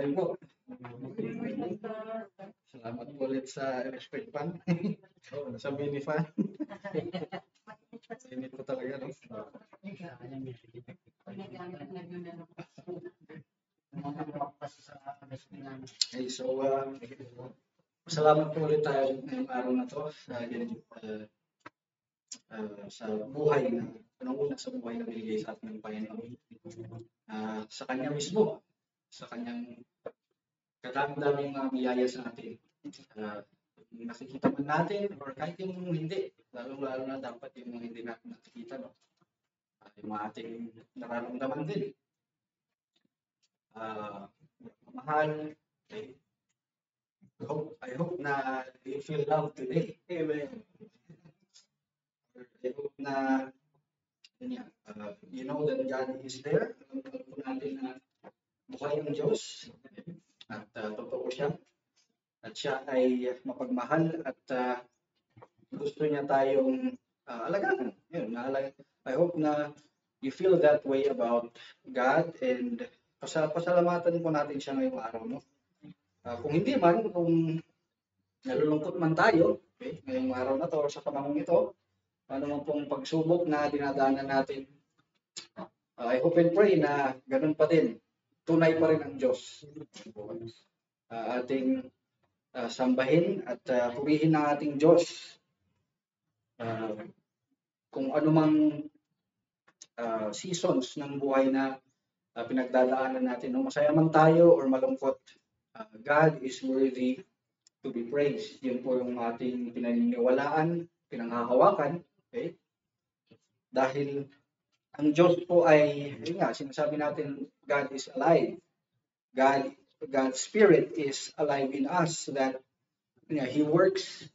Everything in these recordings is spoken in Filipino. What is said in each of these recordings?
morning po. Salamat po ulit sa electric fan. Sa mini fan. Init po talaga, no? Okay, so, salamat po ulit tayo ngayong araw na to sa buhay na, unang-una sa buhay na binigay sa ating Panginoon. Sa Kanya mismo, sa Kanyang kadami-daming mga biyaya sa atin. Nakikita man natin or kahit yung hindi, lalo na dapat yung hindi natin nakikita, no? Yung mga ating nararamdaman din. Mahal, okay. I hope na you feel love today. Amen. I hope na you know that God is there. Alam po natin na buhay ang Diyos at totoo siya. At siya ay mapagmahal at gusto niya tayong alagaan. Yun, I hope na you feel that way about God and pasalamatan po natin siya ngayong araw. No? Kung hindi man, kung nalulungkot man tayo, okay, ngayong araw na to, sa panahon ito, ano man pong pagsubok na dinadaanan natin, I hope and pray na ganun pa din. Tunay pa rin ang Diyos. Ating sambahin at purihin ang ating Diyos. Kung anumang seasons ng buhay na pinagdadaanan natin, no? Masaya man tayo or malungkot, God is worthy to be praised. Yun po yung ating pinaniniwalaan, pinanghahawakan. Okay? Dahil ang Diyos po ay, yun nga, sinasabi natin, God is alive. God's Spirit is alive in us, that He works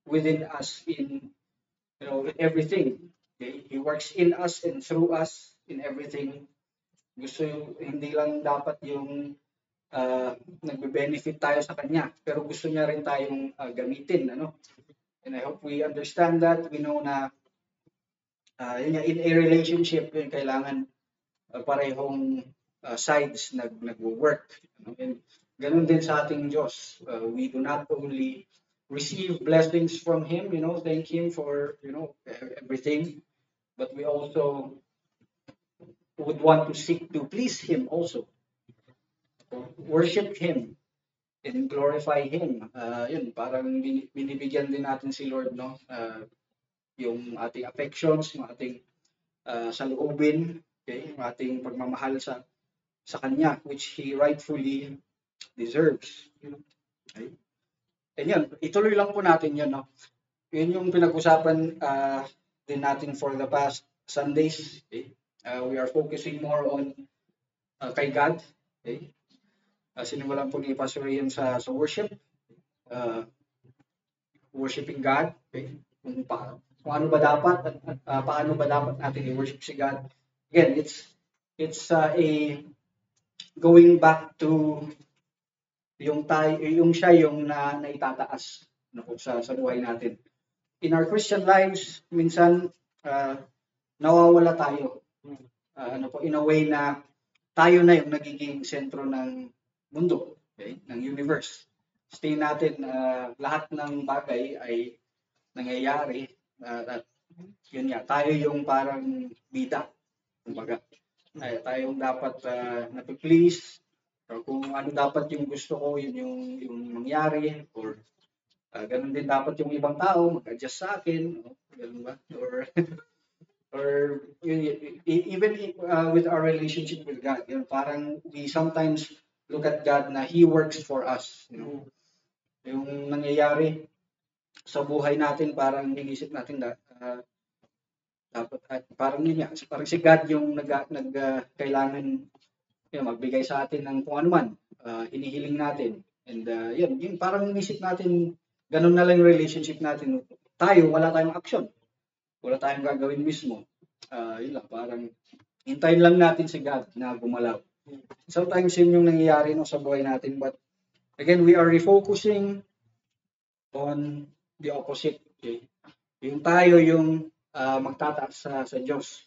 within us in everything. Okay? He works in us and through us in everything. Hindi lang dapat yung nagbe-benefit tayo sa Kanya, pero gusto niya rin tayong gamitin. And I hope we understand that. We know na in a relationship, kailangan parehong sides nagwo-work. And ganun din sa ating Diyos. We do not only receive blessings from Him, thank Him for everything, but we also would want to seek to please Him also. Worship Him and glorify Him. Yun, parang binibigyan din natin si Lord, no? Yung ating affections, yung ating saloobin, okay? Yung ating pagmamahal sa Kanya, which He rightfully deserves. Okay? And yun, ituloy lang po natin yun, no? Yun yung pinag-usapan din natin for the past Sundays. Okay? We are focusing more on kay God. Okay? Sinimulan po ni Pastor Ian sa worship. Worshiping God. Okay? Kung ano ba dapat at paano ba dapat natin i-worship si God. Again, it's a going back to yung siya yung naitataas sa buhay natin. In our Christian lives, minsan nawawala tayo. In a way na tayo na yung nagiging sentro ng mundo, okay? Ng universe. Stay natin, lahat ng bagay ay nangyayari at yun nga, tayo yung parang bida. Kumbaga, tayong dapat na-please, or kung ano dapat yung gusto ko, yun yung mangyari, or ganun din dapat yung ibang tao mag-adjust sa akin, ganun ba? Or even with our relationship with God, parang we sometimes look at God na He works for us. Yung nangyayari sa buhay natin, parang inisip natin dapat parang yun nga, parang si God yung kailangan magbigay sa atin ng kung ano man hinihiling natin. And yun parang inisip natin, ganun na lang yung relationship natin. Tayo, wala tayong action. Wala tayong gagawin mismo. Yun lang, parang hintayin lang natin si God na gumalaw. Sometimes yun yung nangyayari sa buhay natin, but again, we are refocusing on the opposite. Okay? Yung tayo yung magtataas sa Diyos.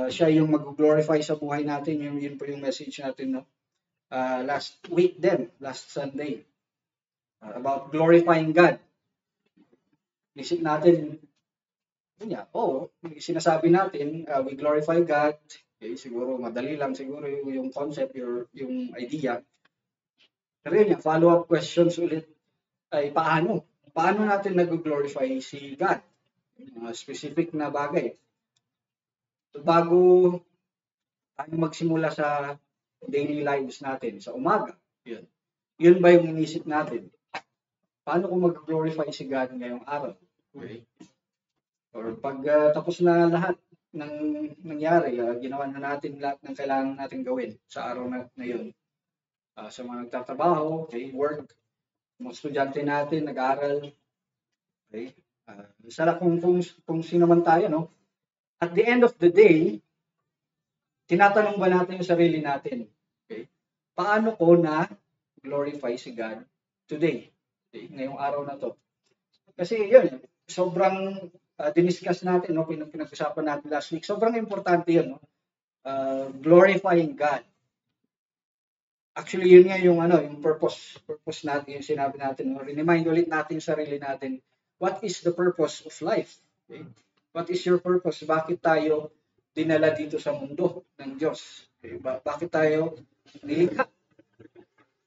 Siya yung mag-glorify sa buhay natin. Yun po yung message natin. No? last week din, last Sunday, about glorifying God. Isip natin, yun nga, sinasabi natin, we glorify God. Okay, siguro madali lang siguro yung concept, yung idea. Pero yun nga, follow-up questions ulit ay paano? Paano natin nag-glorify si God? Mga specific na bagay. So, bago tayo magsimula sa daily lives natin, sa umaga, yun ba yung inisip natin? Paano kung mag-glorify si God ngayong araw? Okay. Or pag tapos na lahat ng nangyari, ginawa na natin lahat ng kailangan natin gawin sa araw na yun. Sa mga nagtatrabaho, okay, work, mga estudyante natin, nag-aaral, okay. Sarap kung sino man tayo, no? At the end of the day, tinatanong ba natin yung sarili natin? Okay? Paano ko na glorify si God today? Okay? Ngayong araw na to. Kasi yun, sobrang diniscuss natin, no? Pinag-usapan natin last week. Sobrang importante yun, no? Glorifying God. Actually, yun nga yung purpose natin, yung sinabi natin, no? Remind ulit natin yung sarili natin. What is the purpose of life? Okay? What is your purpose? Bakit tayo dinala dito sa mundo ng Diyos? Okay? Bakit tayo nilikha?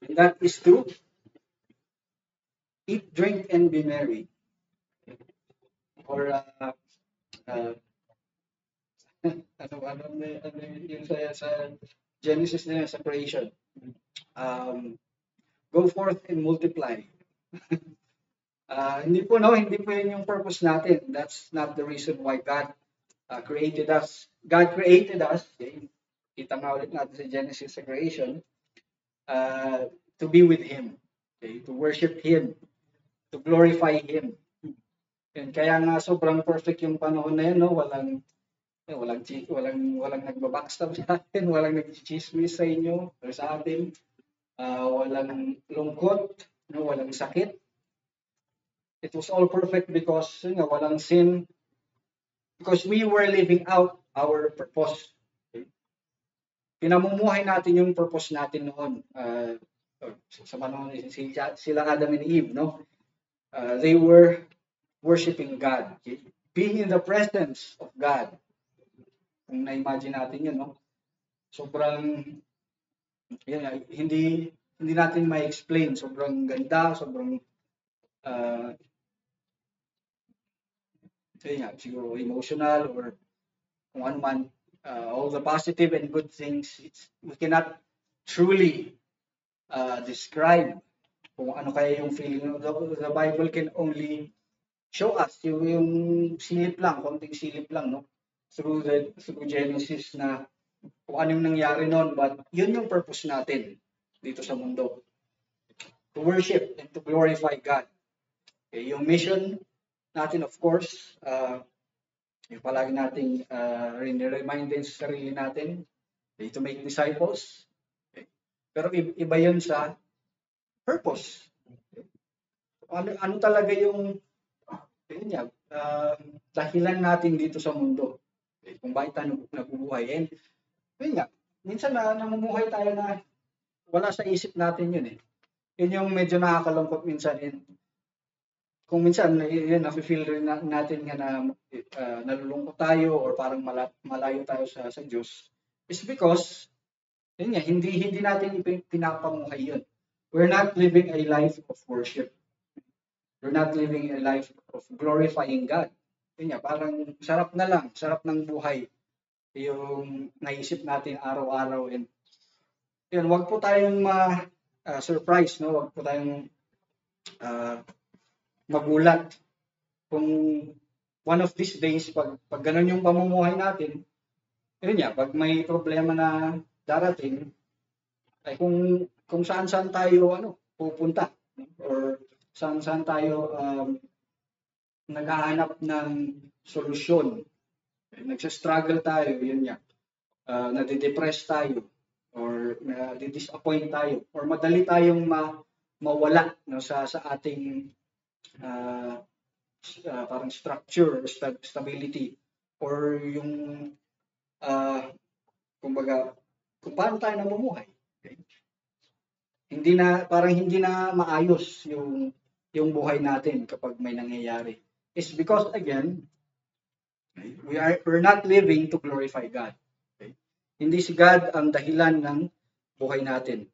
And that is to eat, drink, and be merry. Or ano yung sa Genesis na sa creation. Go forth and multiply. Hindi po yun yung purpose natin. That's not the reason why God created us. God created us, okay? Kita nga ulit natin sa Genesis sa creation, to be with Him, okay? To worship Him, to glorify Him. And kaya nga sobrang perfect yung panahon na yun, no? Walang nagbabackstab sa atin, walang nagchichismis sa inyo or sa atin, walang lungkot, no? Walang sakit. It was all perfect because walang sin, because we were living out our purpose. Okay? Pinamumuhay natin yung purpose natin noon. Sa panahon sila Adam and Eve, no? They were worshiping God, okay? Being in the presence of God. Kung na-imagine natin yun, no? Sobrang hindi natin ma-explain. Sobrang ganda, sobrang siguro emotional or kung ano man, all the positive and good things, we cannot truly describe kung ano kaya yung feeling. The Bible can only show us yung silip lang, konting silip lang, no? Through Genesis na kung ano yung nangyari noon, but yun yung purpose natin dito sa mundo. To worship and to glorify God. Okay, yung mission natin, of course, yung palagi nating remind din sa sarili natin, okay, to make disciples. Okay. Pero iba yun sa purpose. Okay. Ano talaga yung dahilan natin dito sa mundo? Okay. Kung bakit tayo nabubuhay. And yun nga, minsan namumuhay tayo na wala sa isip natin yun eh. Yun yung medyo nakakalungkot minsan. Kung minsan nafe-feel rin natin nga na nalulungkot tayo or parang malayo tayo sa Diyos, is because hindi natin pinapamuhay yun. We're not living a life of worship. We're not living a life of glorifying God. Parang sarap ng buhay yung naisip natin araw-araw. And wag po tayong surprise, no? Wag po tayong magulat kung one of these days pag ganun yung pamumuhay natin, pag may problema na darating, ay kung saan tayo pupunta or saan tayo naghahanap ng solusyon. Nagsa-struggle tayo, nade-depress tayo or nade-disappoint tayo or madali tayong mawala sa ating parang structure or stability or yung kumbaga kung paano tayo namumuhay. Okay? parang hindi na maayos yung buhay natin kapag may nangyayari. It's because again, we're not living to glorify God. Okay? Hindi si God ang dahilan ng buhay natin.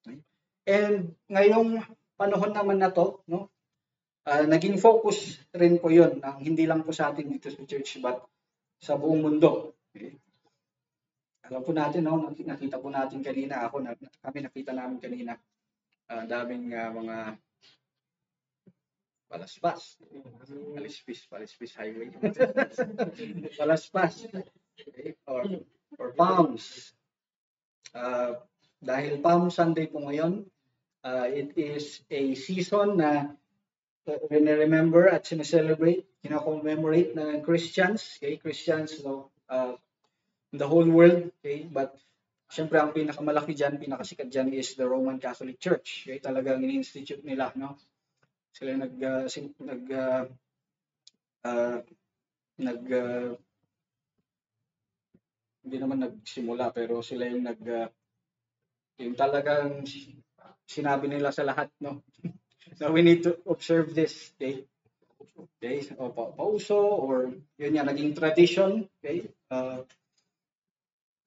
Okay? And ngayong panahon naman na to, no? Naging focus rin po 'yon, hindi lang po sa atin dito sa church but sa buong mundo. Okay? Alam po natin, no, nakita po natin kanina, kami nakita namin kanina, daming mga palaspas, palispis highway, palaspas, okay? or palms. Dahil Palm Sunday po ngayon, it is a season na remember at sineselebrate, commemorate ng Christians, okay? Christians, no, in the whole world, okay? But syempre ang pinakamalaki diyan, pinakasikat diyan is the Roman Catholic Church. Okay? Talagang ini-institute nila, no? Sila hindi naman nagsimula, pero sila yung yung talagang sinabi nila sa lahat, no? Now we need to observe this, okay? Okay, o pauso, or yun yan, naging tradition, okay?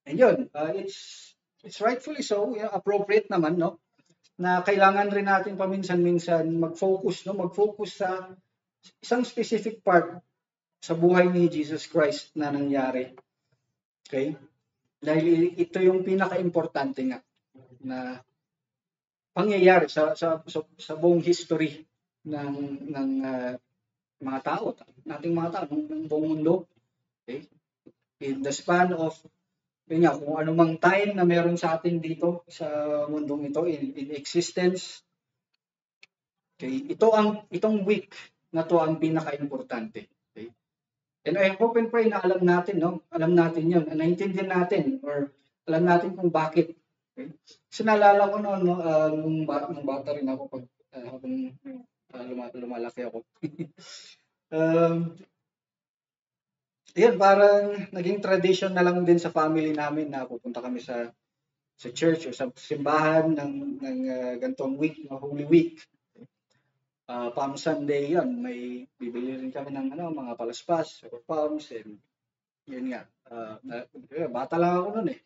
And yun, it's rightfully so, appropriate naman, no? Na kailangan rin natin paminsan-minsan mag-focus sa isang specific part sa buhay ni Jesus Christ na nangyari. Okay? Dahil ito yung pinaka-importante nga na pangyayari sa buong history ng mga tao, nating mga tao, ng buong mundo. Okay? In the span of kung anumang time na meron sa atin dito sa mundong ito in existence, okay, itong week na to ang pinaka-importante. Okay? And I hope and pray na alam natin, no? Alam natin 'yon, naintindihan natin or alam natin kung bakit. Okay? Kasi naalala ko noon, no, nung bata rin ako pag habang lumalaki ako. Yan, parang naging tradition na lang din sa family namin na pupunta kami sa church o sa simbahan ng ganitong week, Holy Week. Palm Sunday yan, may bibili rin kami ng mga palaspas or palms, and yun nga. Bata lang ako noon eh.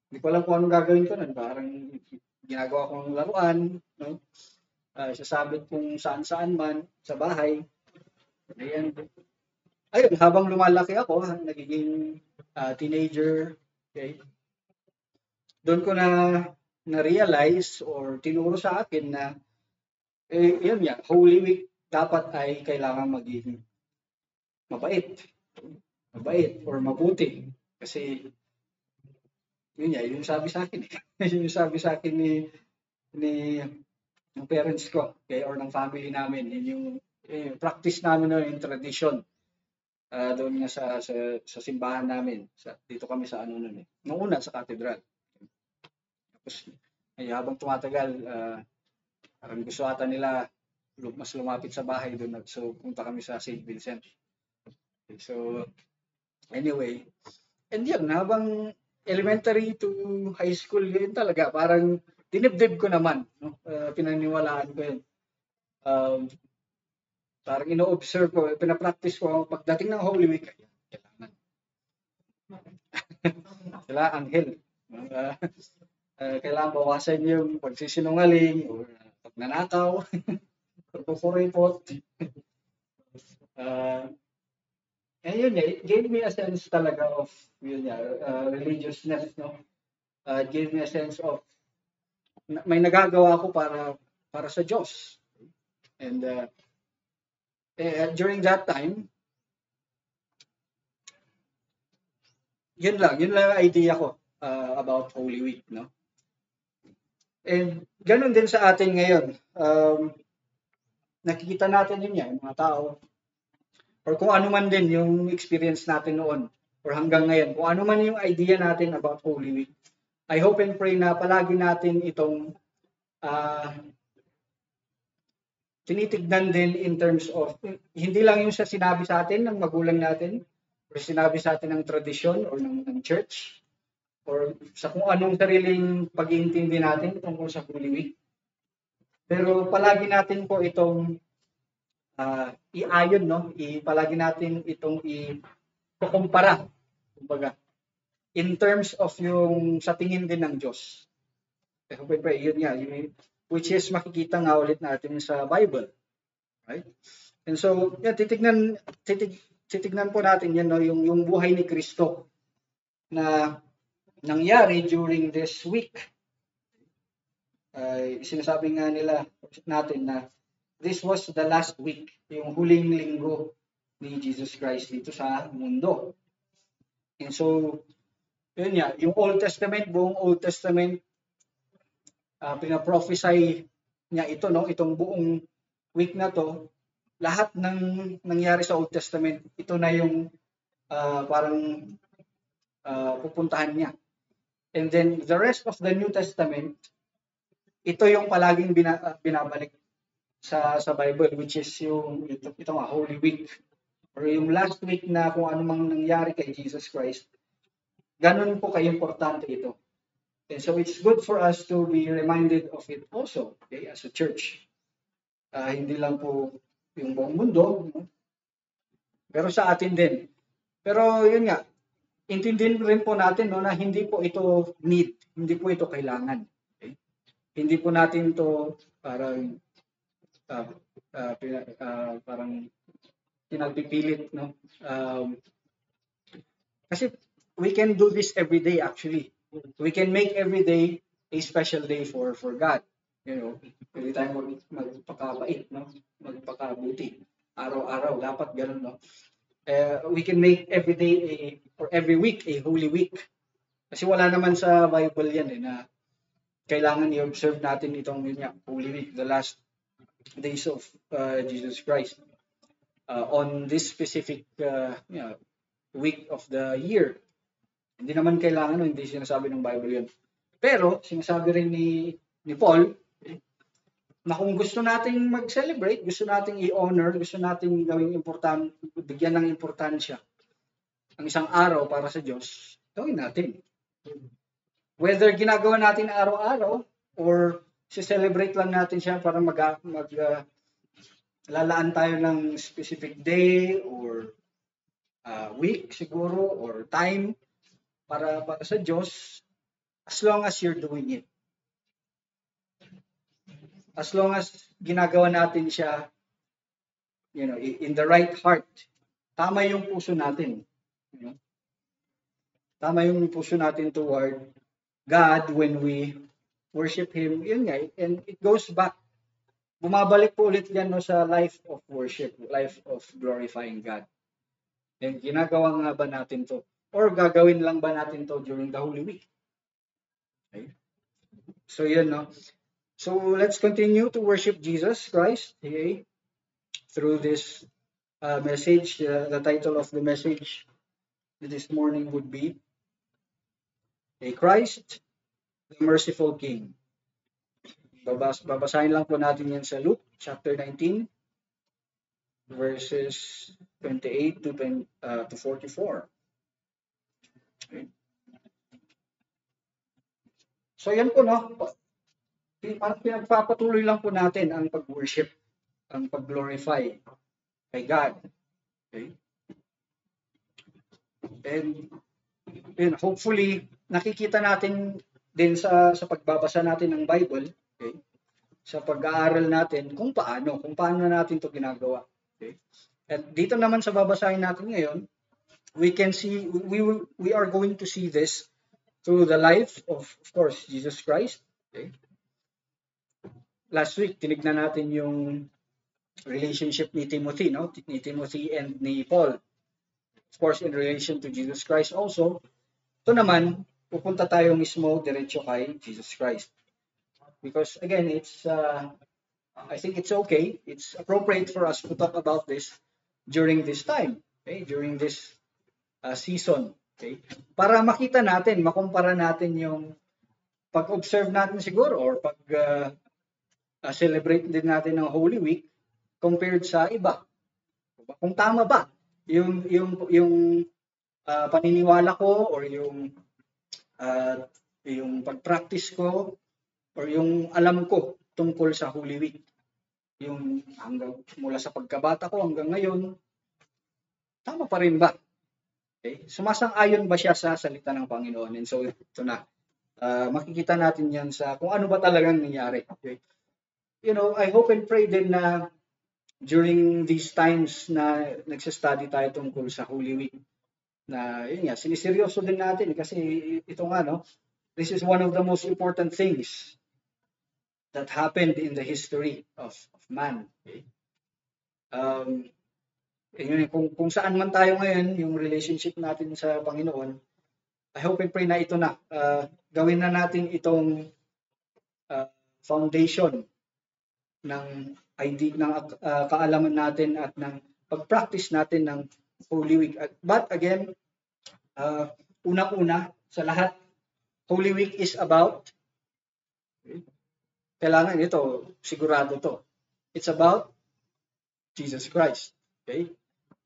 Hindi ko alam kung anong gagawin ko noon. Parang ginagawa kong laruan, no? Sasabit kung saan-saan man sa bahay. Ayan. Ayun, habang lumalaki ako, nagiging teenager, okay? Doon ko na-realize or tinuro sa akin na yun yan, Holy Week dapat ay kailangan maging mabait or mabuti. Kasi yun yan, yung sabi sa akin yung sabi sa akin ng parents ko, okay, or ng family namin, yun yung practice namin, yung tradition. Doon nga sa simbahan namin. Dito kami sa noon eh. Noong una sa cathedral. Tapos habang tumatagal, parang gusto ata nila mas lumapit sa bahay doon. So punta kami sa St. Vincent. Okay, so anyway, and yun, habang elementary to high school, yun talaga, parang dinibdib ko naman, no? Pinaniwalaan ko yun. Parang ino-observe ko, pinapractice ko, pagdating ng Holy Week, kailangan. Kailangan anghel. Kailangan bawasan yung pagsisinungaling, or pagnanakaw, pagkukuripot. And yun, it gave me a sense talaga of religiousness, no? It gave me a sense of may nagagawa ako para sa Diyos. And during that time, yun lang ang idea ko about Holy Week, no? And ganun din sa atin ngayon. Nakikita natin yun yan, mga tao, or kung ano man din yung experience natin noon, or hanggang ngayon, kung ano man yung idea natin about Holy Week, I hope and pray na palagi natin itong tinitignan din in terms of, hindi lang yung sa sinabi sa atin ng magulang natin, or sinabi sa atin ng tradition or ng church, or sa kung anong sariling pag-iintindi natin tungkol sa Holy Week. Pero palagi natin po itong iayon, no? Palagi natin itong i-kumpara, kumbaga, in terms of yung sa tingin din ng Diyos. Yun nga, which is makikita nga ulit natin sa Bible. Right? And so, yeah, titignan po natin yan, no? Yung buhay ni Kristo na nangyari during this week. Sinasabi nga natin na this was the last week, yung huling linggo ni Jesus Christ dito sa mundo. And so, yun nga, yung Old Testament, buong Old Testament, pinaprophesy niya ito, no? Itong buong week na to, lahat ng nangyari sa Old Testament, ito na yung parang pupuntahan niya. And then the rest of the New Testament, ito yung palaging binabalik sa Bible, which is yung ito nga, Holy Week, or yung last week na kung ano mang nangyari kay Jesus Christ. Ganun po ka-importante ito. And so it's good for us to be reminded of it also, okay, as a church. Hindi lang po yung buong mundo, no? Pero sa atin din. Pero yun nga, intindihin rin po natin, no, na hindi po ito need, hindi po ito kailangan. Okay? Hindi po natin ito parang parang pinagpipilit, no? Kasi we can do this every day actually. We can make every day a special day for God. You know, pwede tayo magpakabait, no? Magpakabuti. Araw-araw, dapat ganun, no? We can make every day or every week a Holy Week. Kasi wala naman sa Bible yan na kailangan i-observe natin itong Holy Week, the last days of Jesus Christ on this specific week of the year. Hindi naman kailangan, hindi sinasabi ng Bible yun. Pero sinasabi rin ni Paul na kung gusto nating mag-celebrate, gusto nating i-honor, gusto nating gawing important, bigyan ng importansya ang isang araw para sa Diyos, gawin natin. Whether ginagawa natin araw-araw or si-celebrate lang natin siya para lalaan tayo ng specific day or week siguro or time para sa Diyos, as long as you're doing it. As long as ginagawa natin siya, in the right heart, tama yung puso natin. Tama yung puso natin toward God when we worship Him. Yun nga, and it goes back. Bumabalik po ulit yan, no, sa life of worship, life of glorifying God. And ginagawa nga ba natin to? Or gagawin lang ba natin to during the Holy Week? Okay. So yun, no? So let's continue to worship Jesus Christ, okay, through this message. The title of the message this morning would be Christ, the Merciful King. Babasahin lang po natin yan sa Luke chapter 19, verses 28 to 44. Okay. So yan po, no? Pinagpapatuloy lang po natin ang pag-worship, ang pag-glorify kay God. Okay? And hopefully, nakikita natin din sa pagbabasa natin ng Bible, okay? Sa pag-aaral natin kung paano natin to ginagawa. Okay? At dito naman sa babasahin natin ngayon, we can see, we are going to see this through the life of course, Jesus Christ. Okay? Last week, tinignan natin yung relationship ni Timothy, no? Ni Timothy and ni Paul. Of course, in relation to Jesus Christ also. Ito naman, pupunta tayo mismo diretso kay Jesus Christ. Because again, I think it's okay, it's appropriate for us to talk about this during this time, okay? During this season, okay? Para makita natin, makumpara natin yung pag-observe natin siguro or celebrate din natin ng Holy Week compared sa iba. Kung tama ba yung paniniwala ko or yung At yung pag-practice ko or yung alam ko tungkol sa Holy Week, yung hanggang mula sa pagkabata ko hanggang ngayon, tama pa rin ba? Okay? Sumasang-ayon ba siya sa salita ng Panginoon? And so ito na. Makikita natin yan sa kung ano ba talagang nangyari. Okay? You know, I hope and pray din na during these times na nagsa-study tayo tungkol sa Holy Week, na yun nga, siniseryoso din natin kasi ito nga, no? This is one of the most important things that happened in the history of man. Okay? Yun, kung saan man tayo ngayon, yung relationship natin sa Panginoon, I hope and pray na ito na. Gawin na natin itong foundation ng kaalaman natin at ng pag-practice natin ng Holy Week. But again, unang-una sa lahat, Holy Week is about, kailangan ito, sigurado to. It's about Jesus Christ. Okay?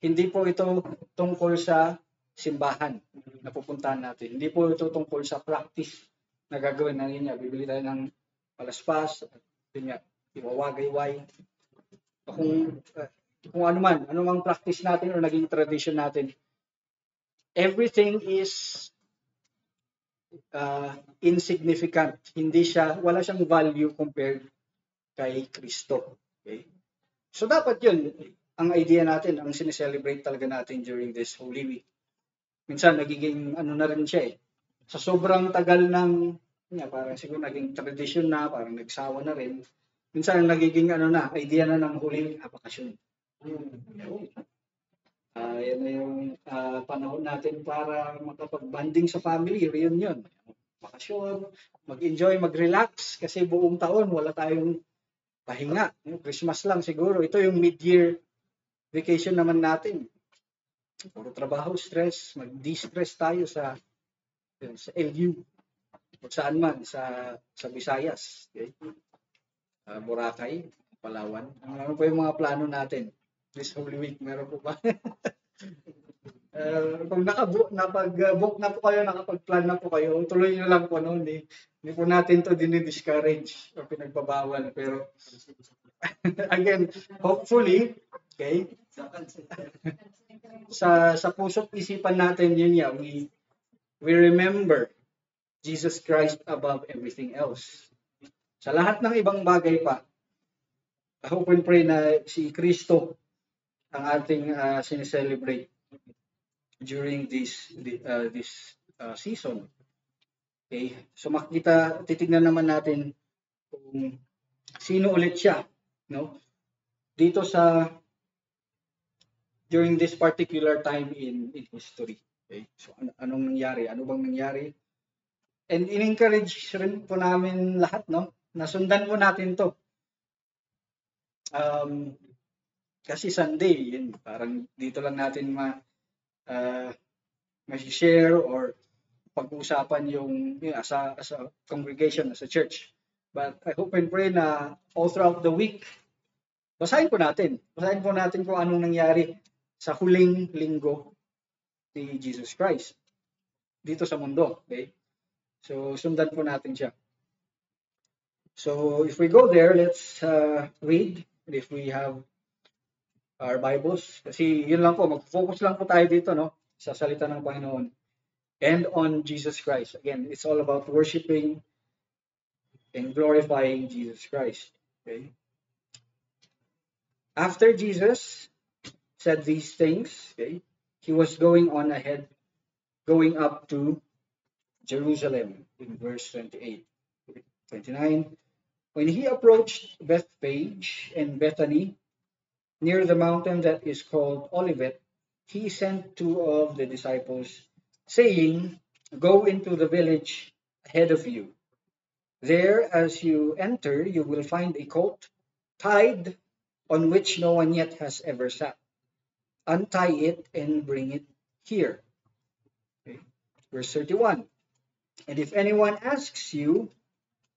Hindi po ito tungkol sa simbahan na pupuntahan natin. Hindi po ito tungkol sa practice na gagawin na niya. Bibili tayo ng palaspas, yun nga, iwawagayway. Kung ano man, anumang practice natin o naging tradition natin, everything is insignificant. Wala siyang value compared kay Kristo. Okay? So dapat yun, ang idea natin, ang sineselebrate talaga natin during this Holy Week. Minsan nagiging na rin siya eh. Sa sobrang tagal ng, parang siguro naging tradition na, parang nagsawa na rin. Minsan nagiging idea na ng Holy Week, bakasyon. Yan na yung panahon natin para makapag-banding sa family, reunion. Bakasyon, mag-enjoy, mag-relax, kasi buong taon wala tayong pahinga. Christmas lang siguro. Ito yung mid-year vacation naman natin. Puro trabaho, stress, mag-de-stress tayo sa LU. O saan man, sa Visayas. Okay? Boracay, Palawan. Ano pa yung mga plano natin? This Holy Week, meron po ba? Kung napag-book na po kayo, nakapag-plan na po kayo, tuloy nyo lang po, no? Hindi po natin to dinidiscourage o pinagbabawal. Pero, again, hopefully, okay, sa puso't isipan natin yun niya, we remember Jesus Christ above everything else. Sa lahat ng ibang bagay pa, I hope and pray na si Kristo ang ating sineselebrate during this season. Okay? So titignan naman natin kung sino ulit siya, no? Dito during this particular time in history. Okay? So anong nangyari? Ano bang nangyari? And in-encourage rin po namin lahat, no? Nasundan po natin to. Kasi Sunday, yun, parang dito lang natin ma-share or pag-uusapan yung as a congregation, as a church. But I hope and pray na all throughout the week, basahin po natin kung anong nangyari sa huling linggo ni Jesus Christ dito sa mundo. Okay? So, sundan po natin siya. So, if we go there, let's read. If we have our Bibles. Kasi yun lang po, mag-focus lang po tayo dito, no? Sa salita ng Panginoon. And on Jesus Christ. Again, it's all about worshiping and glorifying Jesus Christ. Okay? After Jesus said these things, okay, he was going on ahead, going up to Jerusalem in verse 28. 29. When he approached Bethphage and Bethany, near the mountain that is called Olivet, he sent two of the disciples, saying, "Go into the village ahead of you. There, as you enter, you will find a colt tied on which no one yet has ever sat. Untie it and bring it here." Okay. Verse 31. And if anyone asks you,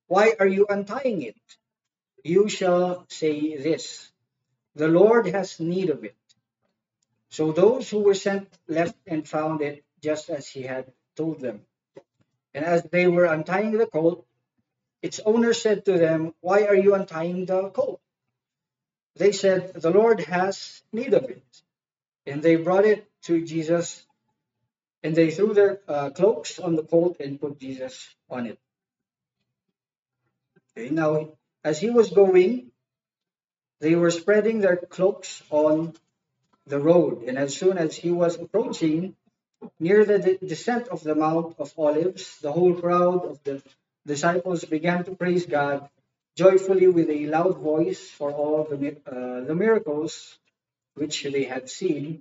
"Why are you untying it?" you shall say this, "The Lord has need of it." So those who were sent left and found it just as he had told them. And as they were untying the colt, its owner said to them, "Why are you untying the colt?" They said, "The Lord has need of it." And they brought it to Jesus, and they threw their cloaks on the colt and put Jesus on it. Okay, now, as he was going, they were spreading their cloaks on the road. And as soon as he was approaching near the descent of the Mount of Olives, the whole crowd of the disciples began to praise God joyfully with a loud voice for all the miracles which they had seen.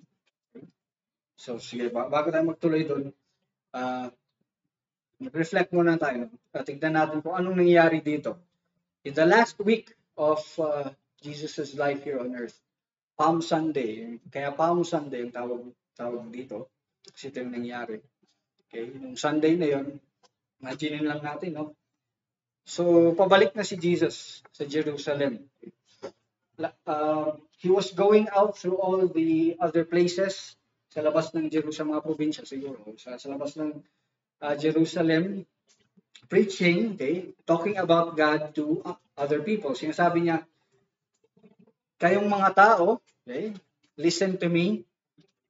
So sige, bago tayo magtuloy doon, reflect muna tayo. Tignan natin kung anong nangyayari dito. In the last week of Jesus' life here on earth, Palm Sunday, kaya Palm Sunday yung tawag dito, kasi ito yung nangyari. Okay, yung Sunday na yun, imagine lang natin, no? So, pabalik na si Jesus sa Jerusalem. He was going out through all the other places sa labas ng Jerusalem, mga probinsya siguro, sa labas ng Jerusalem, preaching, okay, talking about God to other people. Sinasabi niya, kayong mga tao, okay, listen to me,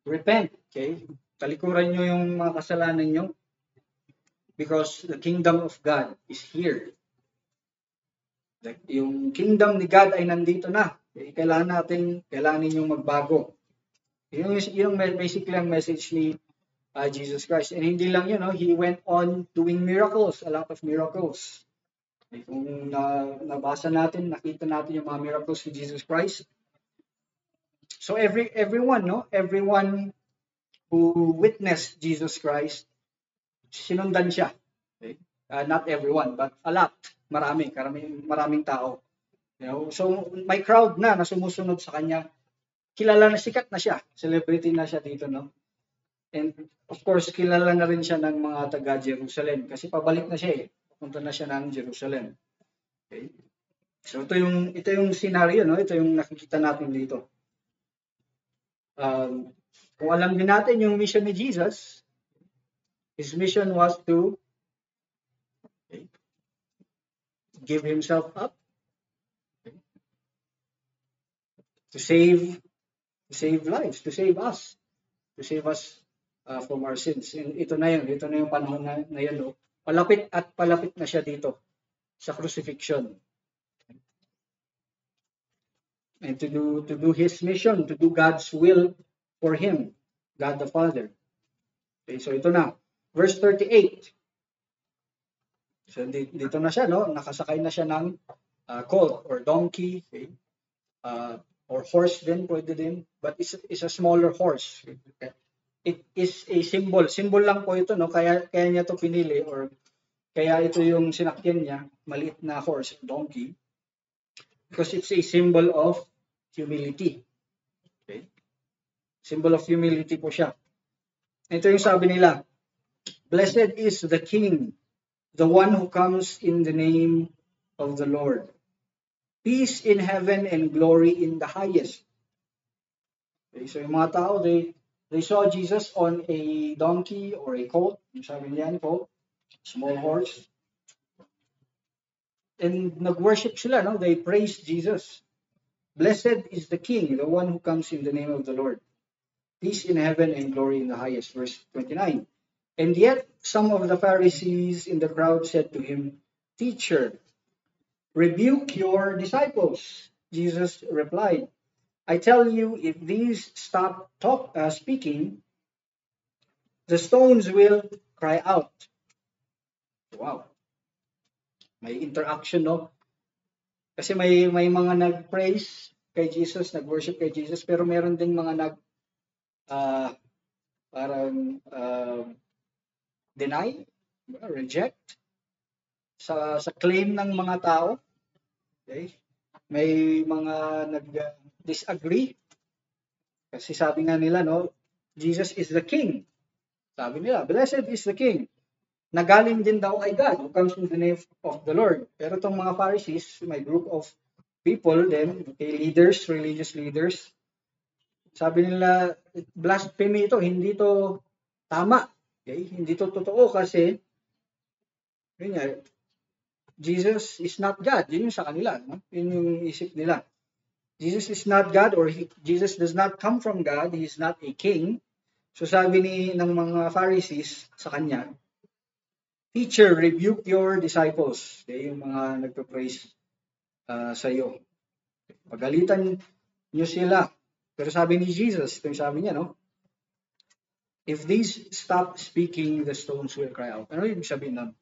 repent, okay, talikuran nyo yung mga kasalanan nyo, because the kingdom of God is here. Yung kingdom ni God ay nandito na. Okay? Kailangan ninyong magbago. Yung basically ang message ni Jesus Christ. And hindi lang yun, no? He went on doing miracles, a lot of miracles. Okay? Kung nabasa natin, nakita natin yung mga miracles ni Jesus Christ. So everyone who witnessed Jesus Christ, sinundan siya. Okay? Not everyone, but a lot. Maraming tao. You know, so may crowd na sumusunod sa kanya. Kilala na, sikat na siya. Celebrity na siya dito, no? And of course, kilala na rin siya ng mga taga Jerusalem kasi pabalik na siya eh. Punta na siya ng Jerusalem. Okay? So ito yung scenario, no? Ito yung nakikita natin dito. Kung alam din natin yung mission ni Jesus, his mission was to give himself up, to save lives, to save us from our sins. And ito na yung panahon na yun, no? Palapit na siya dito sa crucifixion. And to do his mission, to do God's will for him, God the Father. Okay, so ito na, verse 38. So dito na siya, no? Nakasakay na siya ng colt or donkey, okay? Or horse din, pwede din, but it's a smaller horse. Okay? It is a symbol. Symbol lang po ito, no? Kaya niya to pinili, or kaya ito yung sinakyan niya, maliit na horse, donkey, because it's a symbol of humility. Okay? Symbol of humility po siya. Ito yung sabi nila, "Blessed is the King, the one who comes in the name of the Lord. Peace in heaven and glory in the highest." Okay, so yung mga tao, they saw Jesus on a donkey or a colt. Yung sabi niyan, colt, small horse. And nag-worship sila, no? They praised Jesus. Blessed is the King, the one who comes in the name of the Lord. Peace in heaven and glory in the highest. Verse 29. And yet some of the Pharisees in the crowd said to him, "Teacher, rebuke your disciples." Jesus replied, "I tell you, if these stop speaking, the stones will cry out." Wow. May interaction, no? Kasi may mga nag-praise kay Jesus, nag-worship kay Jesus, pero meron ding mga deny, reject sa claim ng mga tao. Okay? May mga nag-disagree kasi sabi nga nila, no, Jesus is the King. Sabi nila, blessed is the King. Nagaling din daw kay God who comes in the name of the Lord. Pero itong mga Pharisees, may group of people then, okay, leaders, religious leaders, sabi nila, blasphemy ito, hindi to tama. Okay? Hindi to totoo kasi Yun nga, Jesus is not God. Yun yung sa kanila. No? Yun yung isip nila. Jesus is not God, or Jesus does not come from God. He is not a king. So sabi ng mga Pharisees sa kanya, Teacher, rebuke your disciples. Yung mga nagpe-praise sa iyo. Pagalitan niyo sila. Pero sabi ni Jesus, ito yung sabi niya, no? If these stop speaking, the stones will cry out. Ano yung sabihin nun?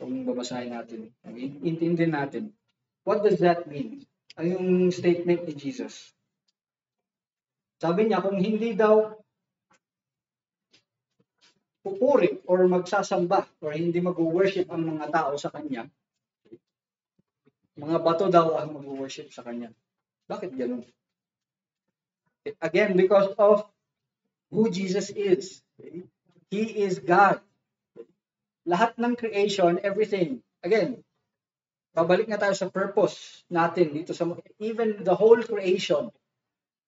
Kung babasahin natin, intindihin natin. What does that mean? Ano yung statement ni Jesus? Sabi niya, kung hindi daw pupuri or magsasamba or hindi mag-worship ang mga tao sa kanya, mga bato daw ang mag-worship sa kanya. Bakit ganun? Again, because of who Jesus is. He is God. Lahat ng creation, everything. Again, pabalik na tayo sa purpose natin dito sa even the whole creation.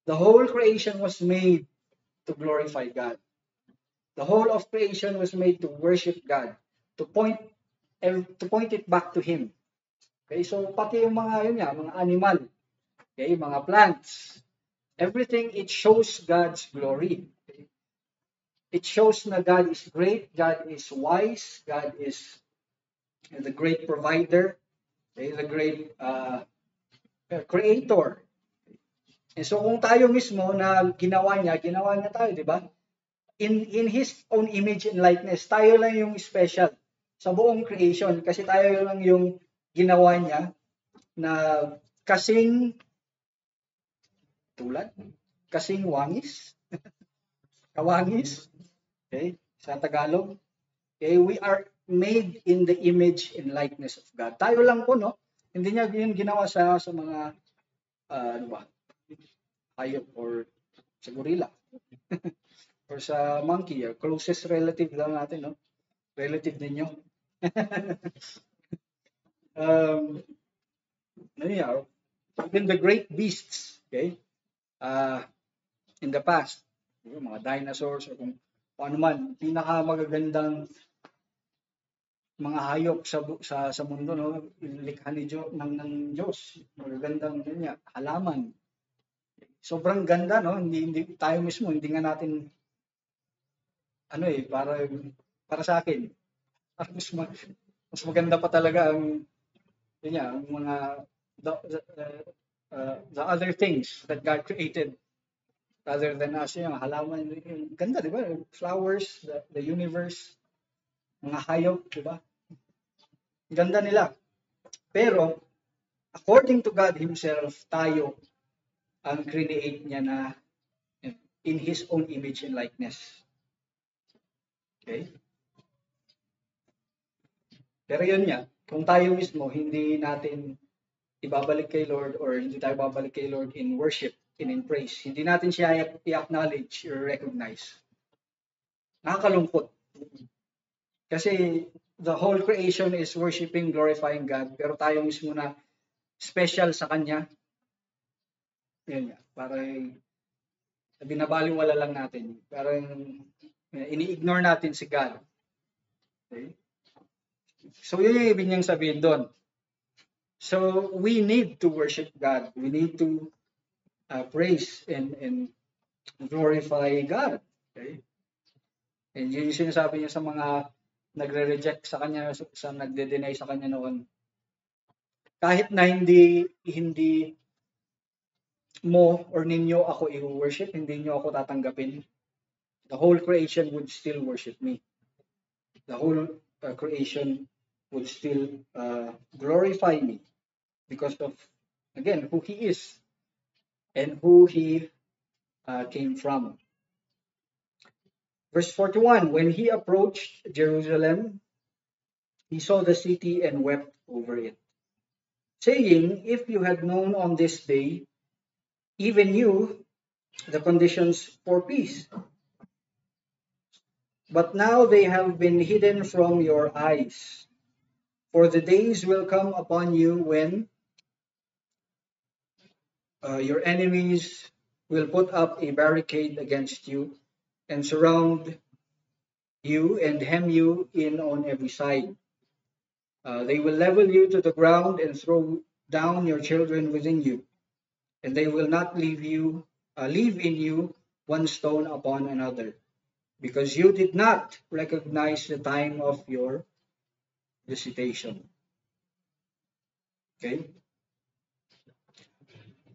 The whole creation was made to glorify God. The whole of creation was made to worship God, to point it back to Him. Okay, so pati yung mga mga animal, okay, mga plants, everything, it shows God's glory. Okay? It shows na God is great, God is wise, God is the great provider, okay, the great creator. And so kung tayo mismo na ginawa niya tayo, di ba? In His own image and likeness, tayo lang yung special sa buong creation kasi tayo lang yung ginawa niya na kasing tulad, kasing wangis, kawangis, okay, sa Tagalog. Okay, we are made in the image and likeness of God. Tayo lang po, no? Hindi niya yun ginawa sa mga ano ba? Hayop or sa gorilla. Or sa monkey, closest relative lang natin, no? Relative ninyo. Anyhow, even the great beasts, okay? In the past, yung mga dinosaurs or kung ano man, pinakamagagandang mga hayop sa mundo, no? Likha ni ng Diyos. Magagandang halaman. Sobrang ganda, no? Hindi tayo mismo, hindi nga natin para sa akin. Mas maganda pa talaga ang ang mga the other things that God created rather than us, halaman, ganda, di ba? Flowers, the universe, mga hayop, di ba? Ganda nila. Pero, according to God Himself, tayo ang create niya na in His own image and likeness. Okay? Pero yun nga, kung tayo mismo, hindi natin ibabalik kay Lord or hindi tayo babalik kay Lord in worship and in praise, hindi natin siya i-acknowledge or recognize. Nakakalungkot. Kasi the whole creation is worshiping, glorifying God, pero tayo mismo na special sa Kanya, yun nga, parang binabaliwala lang natin. Parang ini-ignore natin si God. Okay? So yun yung ibig niyang sabihin doon. So we need to worship God. We need to praise and glorify God. Okay? And yun yung sinasabi niya sa mga nagre-reject sa kanya, sa nagde-deny sa kanya noon. Kahit na hindi mo or ninyo ako i-worship, hindi nyo ako tatanggapin, the whole creation would still worship me. The whole creation would still glorify me because of, again, who He is and who He came from. Verse 41, when He approached Jerusalem, He saw the city and wept over it, saying, if you had known on this day, even you, the conditions for peace. But now they have been hidden from your eyes. For the days will come upon you when your enemies will put up a barricade against you and surround you and hem you in on every side. They will level you to the ground and throw down your children within you, and they will not leave in you one stone upon another, because you did not recognize the time of your visitation. Okay?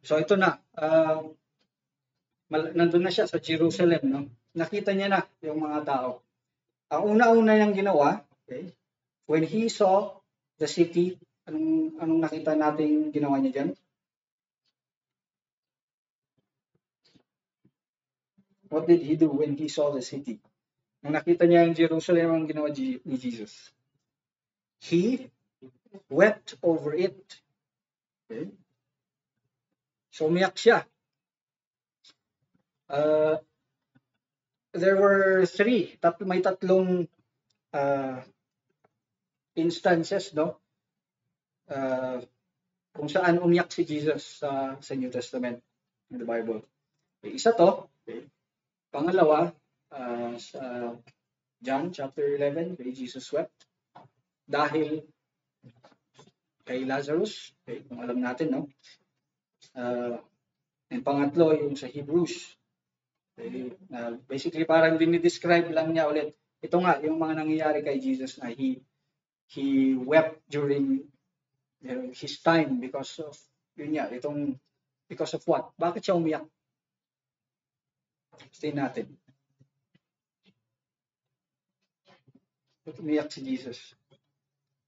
So ito na, nandun na siya sa Jerusalem, no? Nakita niya na yung mga tao. Ang una-una niyang ginawa, okay, when he saw the city, anong nakita natin ginawa niya dyan? What did he do when he saw the city? Nung nakita niya yung Jerusalem, ang ginawa ni Jesus? He wept over it. Okay? So umiyak siya. There were may tatlong instances, no? Kung saan umiyak si Jesus sa New Testament in the Bible. Okay, isa to. Okay. Pangalawa, sa John chapter 11, okay, Jesus wept dahil kay Lazarus. Okay, kung alam natin, no? And pangatlo, yung sa Hebrews. Okay, basically, parang dinidescribe lang niya ulit. Ito nga, yung mga nangyayari kay Jesus na he wept during his time because of, because of what? Bakit siya umiyak? Stay natin. Bakit umiyak si Jesus?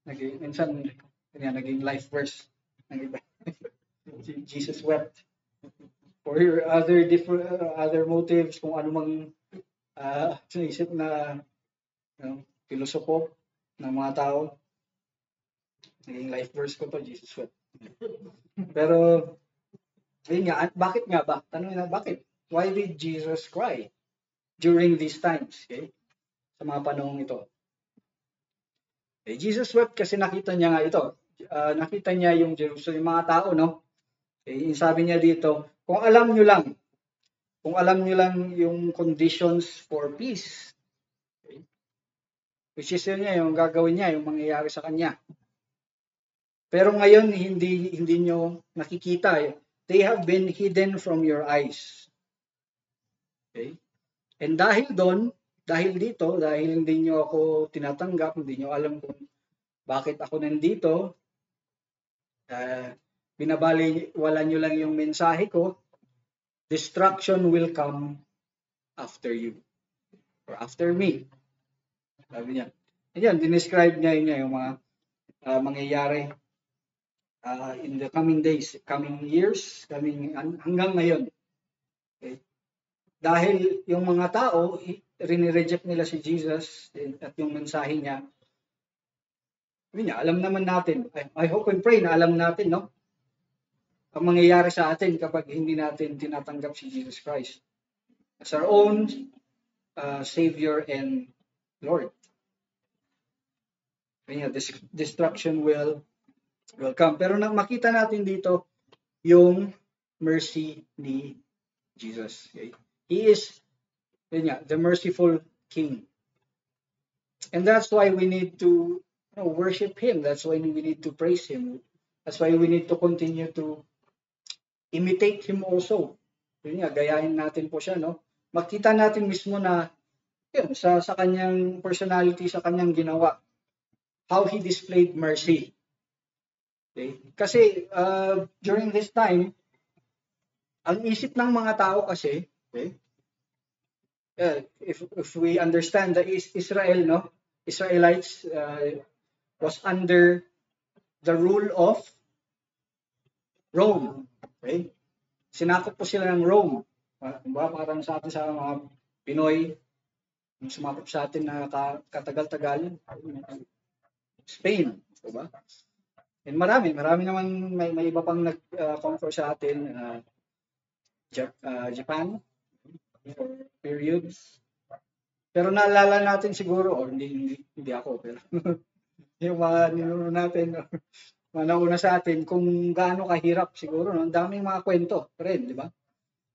Minsan, naging life verse. Jesus wept. Or other motives, kung ano mang sinisip na pilosopo ng mga tao. Naging life verse ko to, Jesus wept. Pero, yun nga, bakit nga ba? Tanong na, bakit? Why did Jesus cry during these times? Okay? Sa mga panahong ito. Okay, Jesus wept kasi nakita niya nga ito. Nakita niya yung Jerusalem, mga tao, no? Okay, sabi niya dito, kung alam niyo lang yung conditions for peace, okay, which is yun niya, yung gagawin niya, yung mangyayari sa kanya. Pero ngayon, hindi nyo nakikita. They have been hidden from your eyes. Okay? And dahil hindi nyo ako tinatanggap, hindi nyo alam kung bakit ako nandito, binabaliwala nyo lang yung mensahe ko, destruction will come after you or after me. Sabi niya. Ayan, dinescribe niya yung mga mangyayari in the coming days, coming years, hanggang ngayon. Okay? Dahil yung mga tao, rinireject nila si Jesus at yung mensahe niya, alam naman natin, I hope and pray na alam natin, no? Ang mangyayari sa atin kapag hindi natin tinatanggap si Jesus Christ as our own Savior and Lord. Kaya destruction will come. Pero makita natin dito yung mercy ni Jesus. Okay? He is the merciful King. And that's why we need to worship Him. That's why we need to praise Him. That's why we need to continue to imitate Him also. Gayahin natin po siya, no? Makita natin mismo na sa kanyang personality, sa kanyang ginawa, how He displayed mercy. Okay? Kasi during this time, ang isip ng mga tao kasi, okay, if we understand that Israel, no, Israelites was under the rule of Rome. Okay? Sinakop po sila ng Rome. Parang sa atin sa mga Pinoy, sumakop sa atin na katagal-tagal, Spain, diba? And marami naman may iba pang nag-conquer sa atin, Japan for periods. Pero naalala natin siguro, or hindi ako, pero yung mga ninuno natin, mga nauna sa atin, kung gaano kahirap siguro, no? Ang daming mga kwento rin, di ba?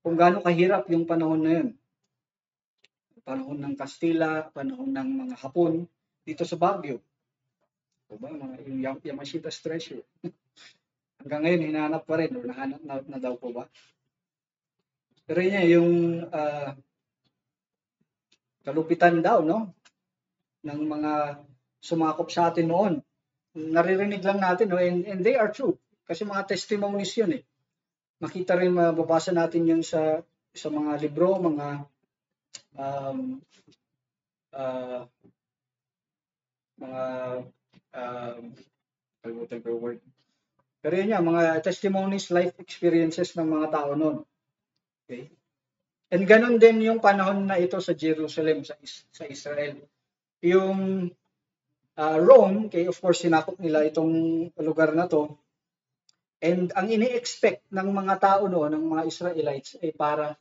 Kung gaano kahirap yung panahon na yun. panahon ng Kastila, panahon ng mga Hapon, dito sa Baguio. Diba? Yung Yamashita's treasure. Hanggang ngayon, hinahanap pa rin, o nahanap na daw po ba? Pero yun yung kalupitan daw, no? Ng mga sumakop sa atin noon. Naririnig lang natin, no? And they are true. Kasi mga testimonies yun eh. Makita rin, mababasa natin yun sa mga libro, mga kalimutan ko yung word. Pero yun yan, mga testimonies, life experiences ng mga tao noon. Okay? And ganun din yung panahon na ito sa Jerusalem, sa Israel. Yung Rome, okay, of course, sinakop nila itong lugar na to. And ang ini-expect ng mga tao noon, ng mga Israelites, ay para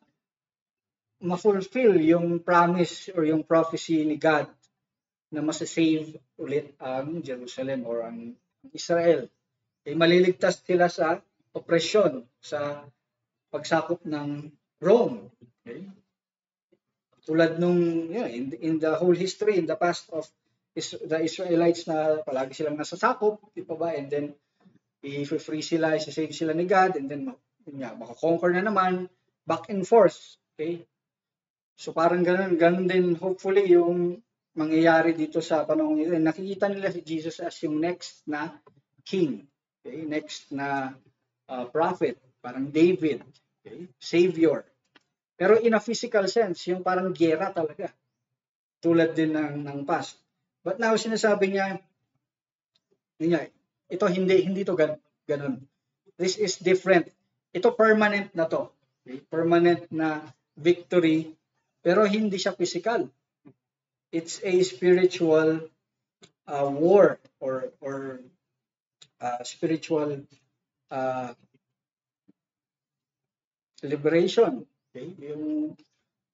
ma-fulfill yung promise or yung prophecy ni God na masasave ulit ang Jerusalem or ang Israel. Okay, maliligtas sila sa opresyon, sa pagsakop ng Rome. Okay? Tulad nung in the whole history, in the past of the Israelites na palagi silang nasasakop, di pa ba? And then i-free sila, i-save sila ni God, and then makakonquer na naman, back and forth. Okay? So parang ganun din hopefully yung mangyayari dito sa panahon nito. Nakikita nila si Jesus as yung next na king. Okay? Next na prophet, parang David, okay? Savior. Pero in a physical sense, yung parang gera talaga. Tulad din ng past. But now sinasabi niya, ito hindi to ganun. This is different. Ito permanent na to. Okay? Permanent na victory, pero hindi siya physical. It's a spiritual war or spiritual liberation. Okay? Yung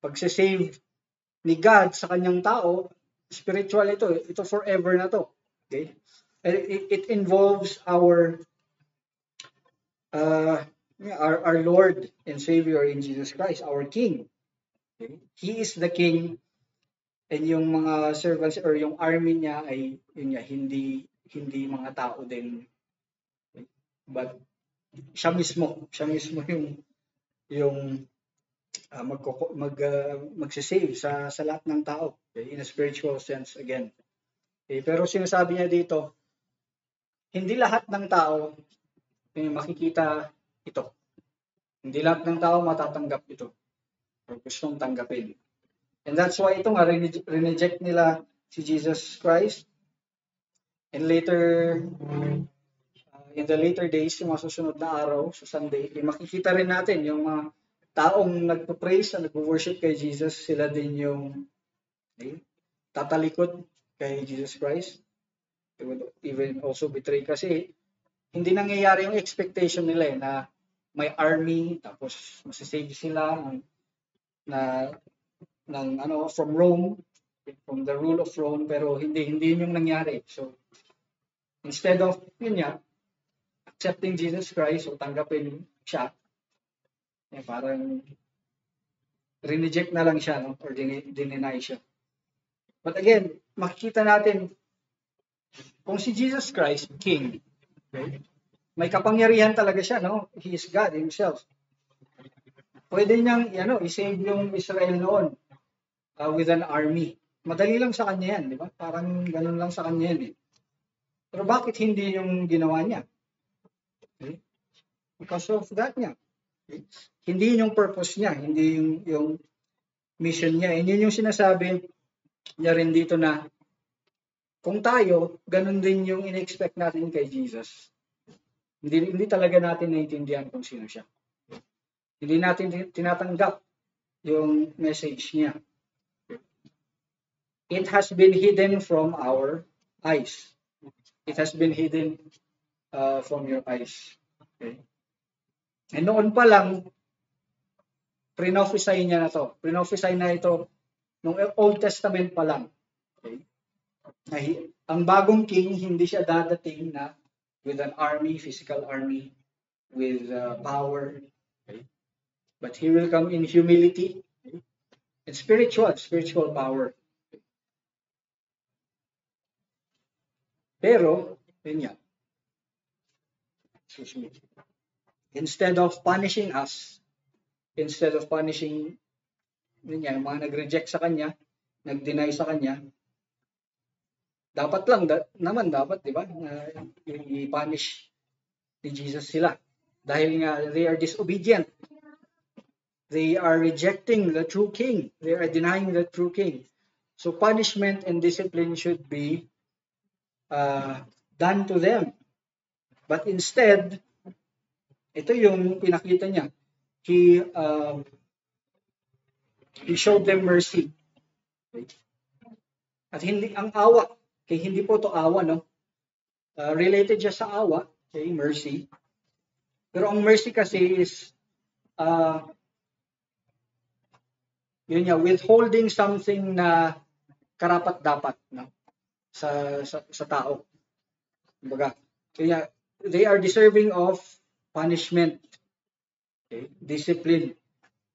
pagsisave ni God sa kanyang tao, spiritual ito forever na to. Okay? It involves our Lord and Savior in Jesus Christ, our King. Okay? He is the King, and yung mga servants or yung army niya ay hindi mga tao din. Okay? But siya mismo yung magsisave sa lahat ng tao, okay? In a spiritual sense again. Okay? Pero sinasabi niya dito, hindi lahat ng tao makikita ito. Hindi lahat ng tao matatanggap ito o gustong tanggapin. And that's why ito nga reject nila si Jesus Christ. And later in the later days, yung mga susunod na araw sa Sunday, makikita rin natin yung mga taong nagpo-praise at nagpo-worship kay Jesus, sila din yung tatalikod kay Jesus Christ. They would even also betray kasi hindi nangyayari yung expectation nila na may army tapos masisave sila from Rome, from the rule of Rome, pero hindi yung nangyari. So instead of accepting Jesus Christ o tanggapin siya, parang reject na lang siya, or deny siya. But again, makikita natin kung si Jesus Christ, King, okay, may kapangyarihan talaga siya, no? He is God himself. Pwede niyang i-save yung Israel noon with an army. Madali lang sa kanya yan, di ba? Parang ganun lang sa kanya yan. Pero bakit hindi yung ginawa niya? Okay? Because of that niya. Okay? Hindi yung purpose niya, hindi yung mission niya. And yun yung sinasabi niya rin dito na kung tayo, ganun din yung in-expect natin kay Jesus. Hindi talaga natin naiintindihan kung sino siya. Hindi natin tinatanggap yung message niya. It has been hidden from our eyes. It has been hidden from your eyes. Okay? And noon pa lang, pre-prophesy niya na to. Pre-prophesy na ito nung Old Testament pa lang. Okay? Ang bagong king, hindi siya dadating na with an army, physical army, with power. Okay? But he will come in humility. Okay? And spiritual power. Pero, yun nga, instead of punishing us, instead of punishing yun nga, yung mga nag-reject sa kanya, nag-deny sa kanya, dapat lang, dapat, di ba, i-punish ni Jesus sila. Dahil nga, they are disobedient. They are rejecting the true king. They are denying the true king. So punishment and discipline should be done to them. But instead, ito yung pinakita niya. He showed them mercy. At hindi ang awa, hindi po to awa, no? Related siya sa awa, mercy. Pero ang mercy kasi is yun nga, withholding something na karapat-dapat, no? sa tao. Kumbaga, kaya they are deserving of punishment, discipline.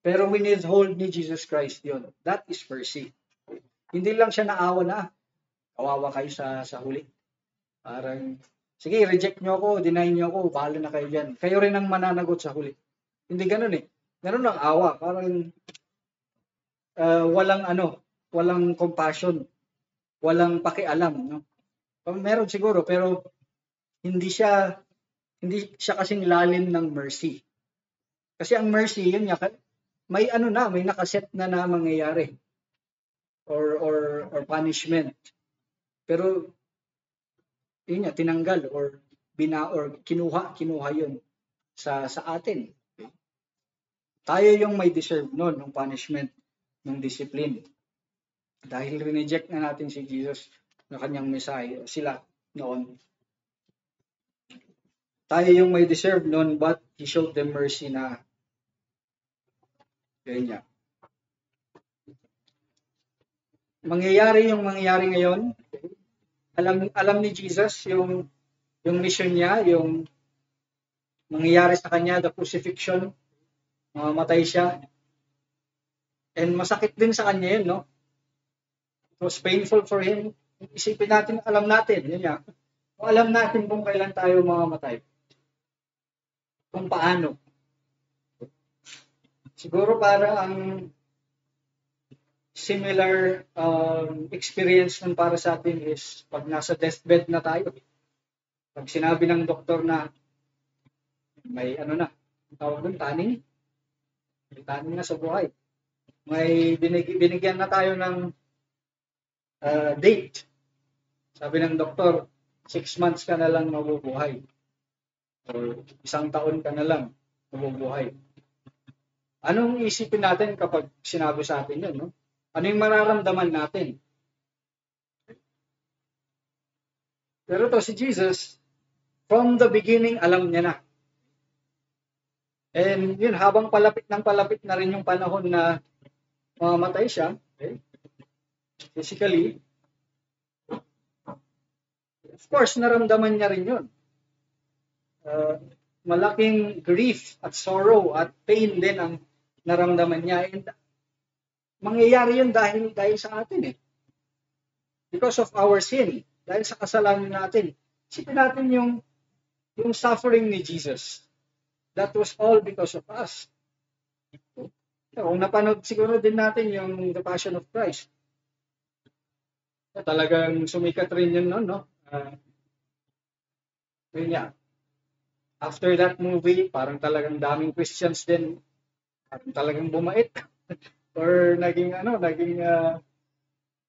Pero withhold ni Jesus Christ yun. That is mercy. Hindi lang siya naawa na, kawawa kayo sa huli. Parang, sige, reject nyo ako, deny nyo ako, bahala na kayo dyan. Kayo rin ang mananagot sa huli. Hindi ganun eh. Ganun ang awa. Parang, walang compassion. Walang pakialam. No? Meron siguro, pero hindi siya kasing lalim ng mercy. Kasi ang mercy, yun nga, may nakaset na mangyayari. Or punishment. Pero yun nga, tinanggal or kinuha yun sa atin. Okay? Tayo yung may deserve nun ng punishment, ng discipline. Dahil rineject na natin si Jesus na kanyang Messiah, sila noon. Tayo yung may deserve nun, but He showed them mercy na yun nga. Mangyayari ngayon. Alam ni Jesus yung mission niya, yung mangyayari sa kanya, the crucifixion, mamamatay siya. And masakit din sa kanya yun, no? It was painful for him. Isipin natin, alam natin, yun nga. Kung alam natin kung kailan tayo mamamatay. Kung paano. Siguro para ang similar experience nun para sa atin is pag nasa deathbed na tayo. Pag sinabi ng doktor na may tawag doon, taning. May taning na sa buhay. May binigyan na tayo ng date. Sabi ng doktor, 6 months ka na lang mabubuhay. Or 1 taon ka na lang mabubuhay. Anong isipin natin kapag sinabi sa atin yun, no? Ano yung mararamdaman natin? Pero to si Jesus, from the beginning, alam niya na. And yun, habang palapit na rin yung panahon na mamamatay siya, okay? Physically, of course, naramdaman niya rin yun. Malaking grief at sorrow at pain din ang naramdaman niya. And mangyayari yun dahil sa atin eh. Because of our sin. Dahil sa kasalanan natin. Isipin natin yung suffering ni Jesus. That was all because of us. Kung napanood siguro din natin yung The Passion of Christ. Talagang sumikat rin yun noon, no? Yun nga. After that movie, parang talagang daming Christians din. Parang talagang bumait. Or naging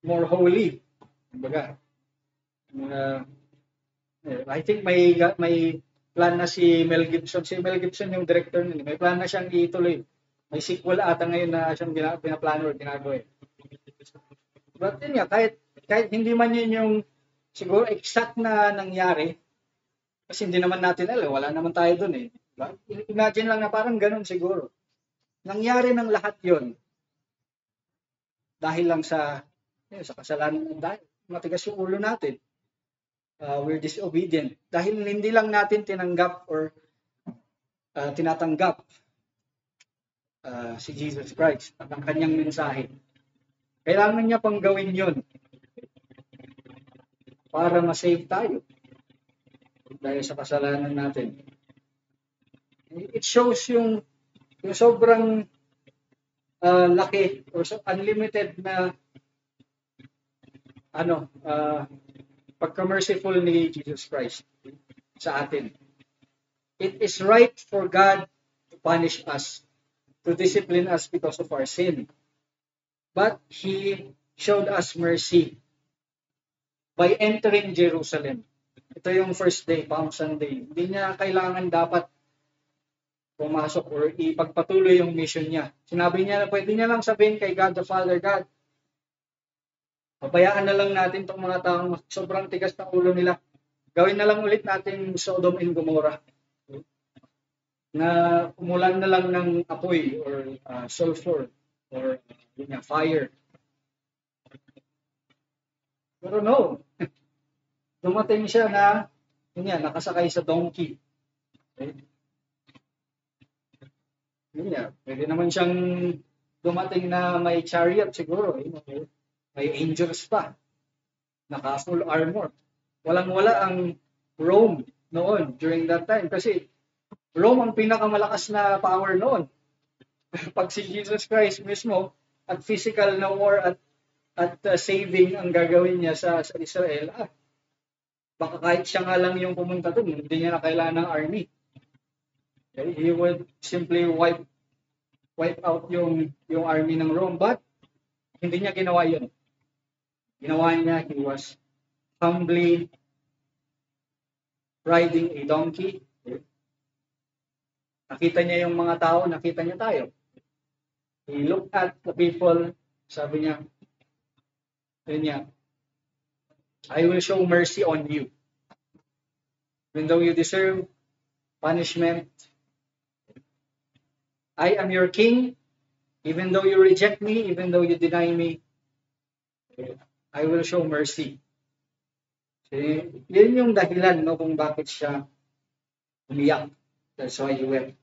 more holy. Kumbaga. I think may plan na si Mel Gibson. Si Mel Gibson yung director nun. May plan na siyang ituloy. May sequel ata ngayon na siyang pinaplano or ginagawa. But yun nga, kahit hindi man yun yung siguro exact na nangyari, kasi hindi naman natin alam, wala naman tayo dun eh. Diba? Imagine lang na parang ganun siguro. Nangyari ng lahat yun dahil lang sa kasalanan, dahil matigas yung ulo natin. We're disobedient. Dahil hindi lang natin tinanggap or tinatanggap si Jesus Christ at ang kanyang mensahe. Kailangan niya pang gawin yun para ma-save tayo dahil sa kasalanan natin. It shows yung sobrang laki or unlimited na pagka-merciful ni Jesus Christ sa atin. It is right for God to punish us, to discipline us because of our sin. But He showed us mercy by entering Jerusalem. Ito yung first day, Palm Sunday. Hindi niya kailangan dapat pumasok or ipagpatuloy yung mission niya. Sinabi niya na pwede niya lang sabihin kay God the Father, God, pabayaan na lang natin itong mga taong sobrang tigas ng ulo nila. Gawin na lang ulit natin Sodom and Gomorrah. Na umulan na lang ng apoy or sulfur or fire. Pero no. Dumating siya na nakasakay sa donkey. Okay? Pwede naman siyang dumating na may chariot siguro. May angels pa. Naka full armor. Walang-wala ang Rome noon during that time. Kasi Rome ang pinakamalakas na power noon. Pag si Jesus Christ mismo at physical na war at saving ang gagawin niya sa Israel, baka kahit siya nga lang yung pumunta doon, hindi niya na kailangan ng army. Okay? He would simply wipe out yung army ng Rome, but hindi niya ginawa yun. Ginawa niya, he was humbly riding a donkey. Okay? Nakita niya yung mga tao, nakita niya tayo. He looked at the people, sabi niya, I will show mercy on you. Even though you deserve punishment, I am your king. Even though you reject me, even though you deny me, I will show mercy. So, yun yung dahilan kung bakit siya umiyak. That's why he wept.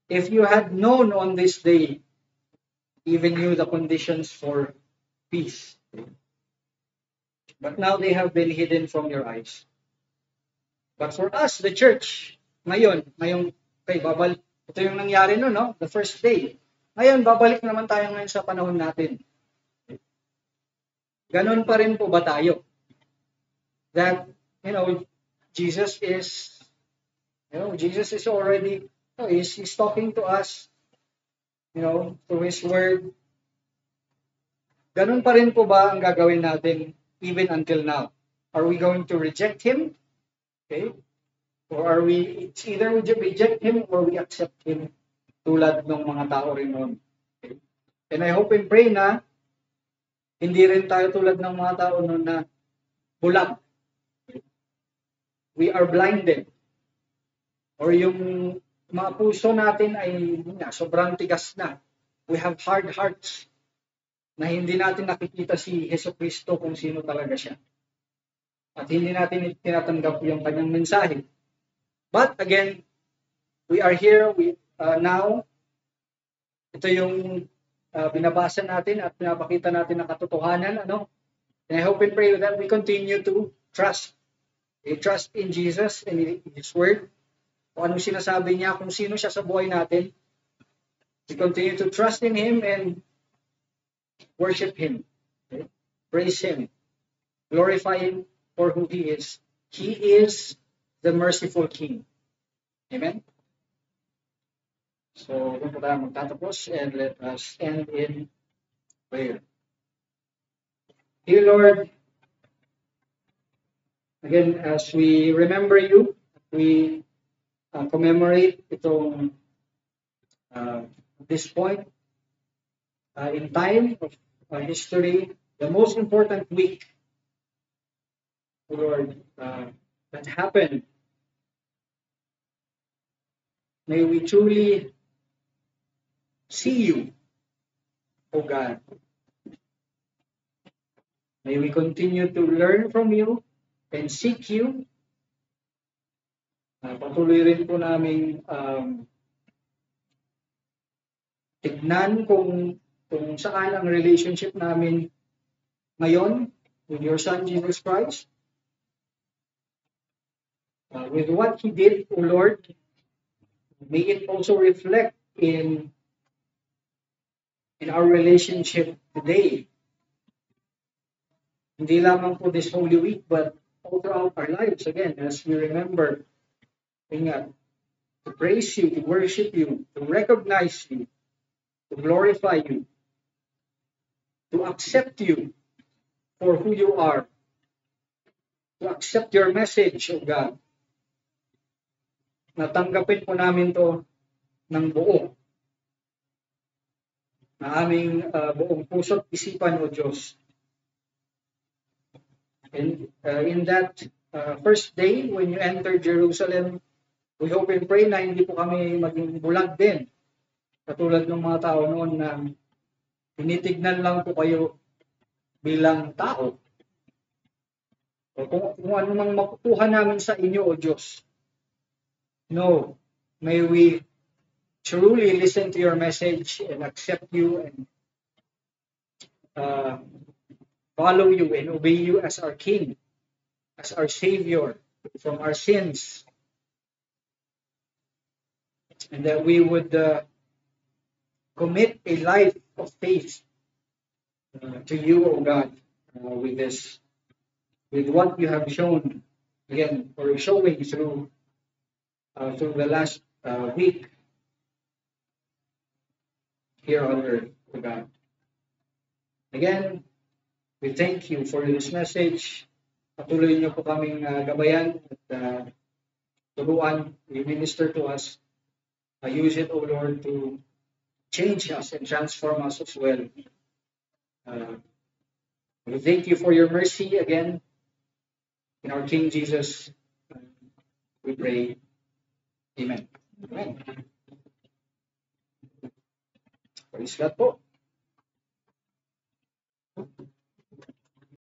If you had known on this day, even knew the conditions for peace. But now they have been hidden from your eyes. But for us, the church, ngayon, babalik. Ito yung nangyari no? The first day. Ngayon, babalik naman tayo ngayon sa panahon natin. Ganon pa rin po ba tayo? That, Jesus is already, He's talking to us, through His Word. Ganon pa rin po ba ang gagawin natin even until now? Are we going to reject Him? Okay? Or it's either we reject Him or we accept Him tulad ng mga tao rin noon. Okay? And I hope and pray na hindi rin tayo tulad ng mga tao noon na bulag. We are blinded. Or yung mga puso natin ay sobrang tigas na. We have hard hearts na hindi natin nakikita si Jesucristo kung sino talaga siya. At hindi natin tinatanggap yung kanyang mensahe. But again, we are here now. Ito yung binabasa natin at pinapakita natin ang katotohanan. And I hope and pray that we continue to trust. Trust in Jesus and in His Word. Kung anong sinasabi niya, kung sino siya sa buhay natin. We continue to trust in Him and worship Him. Okay? Praise Him. Glorify Him for who He is. He is the merciful King. Amen? So, doon po tayo magtatapos and let us end in prayer. Dear Lord, again, as we remember You, we commemorate itong this point in time of history, the most important week, Lord, that happened. May we truly see You, O God. May we continue to learn from You and seek You. Patuloy rin po namin tignan kung kung saan ang relationship namin ngayon with your Son, Jesus Christ, with what He did, O Lord, may it also reflect in our relationship today. Hindi lamang po this Holy Week, but all throughout our lives, again, as we remember, to praise you, to worship you, to recognize you, to glorify you, to accept you for who you are, to accept your message, O God. Natanggapin po namin to ng buo, na aming buong puso't isipan, O Diyos. And in that first day, when you entered Jerusalem, we hope and pray na hindi po kami maging bulag din. Katulad ng mga tao noon na tinitignan lang po kayo bilang tao. O kung ano mang makukuha namin sa inyo, O Diyos. No, may we truly listen to your message and accept you and follow you and obey you as our King, as our Savior from our sins. And that we would commit a life of faith to you, O God, with what you have shown, again, or showing through the last week here on earth, O God. Again, we thank you for this message. Patuloy niyo po kaming gabayan at turuan, minister to us. Use it, O Lord, to change us and transform us as well. We thank you for your mercy again. In our King Jesus, we pray. Amen. Amen. Praise God po.